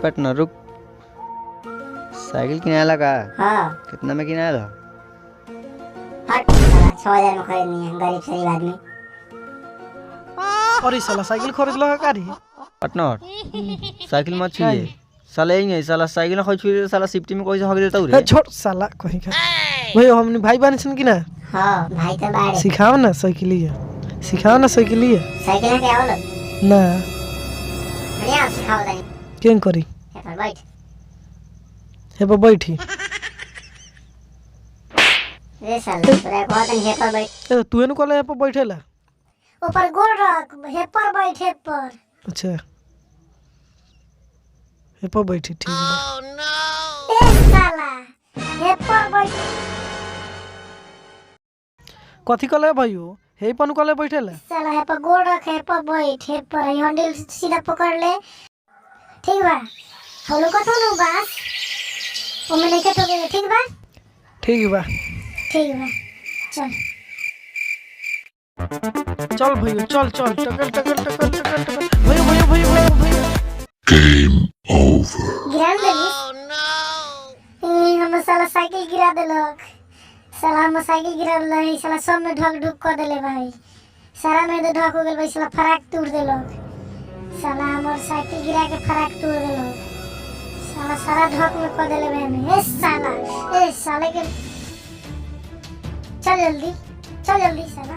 Partner रुक। Cycle किनाया लगा? हाँ। कितना में किनाया था? हट साला 6000 में खरीदनी है, गरीब शरीफ आदमी। अरे साला साइकिल खरीद लो का रे पार्टनर साइकिल मत छुइए साला। यही साला साइकिल ना छुइए साला सिफ्टी में कैसे हक देता रे? छोड़ साला कहीं का भाई हमने भाई बहन सन की ना। हाँ भाई तो बाड़े। सिखाओ ना साइकिलिया, सिखाओ ना साइकिलिया। साइकिल के आवल ना बढ़िया सिखाओ तनी। केन करी? हे पर बैठ। हे पर बैठी। रे साला तोरा बहुत हे पर बैठ। ए तू एनु कहले हे पर बैठेला? ऊपर गोड़ रख, हे पर बैठ, हे पर। अच्छा हे पर बैठी ठीक है। ए साला हे पर बैठ। कथी कहले भाइयो? हे पर कहले बैठेला? साला हे पर गोड़ रख, हे पर बैठ, हे पर हैंडल सीधा पकड़ ले। ठीक बा? हलो कथो नु बस ओमे नहीं कटो के ठीक बा? ठीक बा। ठीक बा चल चल भैया चल चल tackle tackle tackle tackle tackle भैया भैया भैया भैया भैया। Game over. गिरा देली। हम साला साइकिल गिरा देलक। साला हम साइकिल गिरा देलक, साला सब में ढक ढुक कर देले भाई। सारा में तो ढक हो गेल भाई, साला फराक तोड़ देलक। साला हमर साइकिल गिरा के फराक तोड़ देलक। साला सारा ढक में कर देले भाई। ए साले के चल जल्दी साला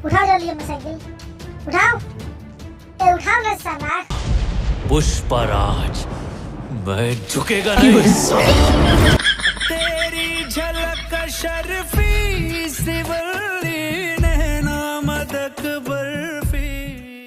उठाओ जल्दी अपनी साइकिल उठाओ। ए उठाओ ना साला। पुष्पराज मैं झुकेगा नहीं। तेरी झलक शर्फी सिवा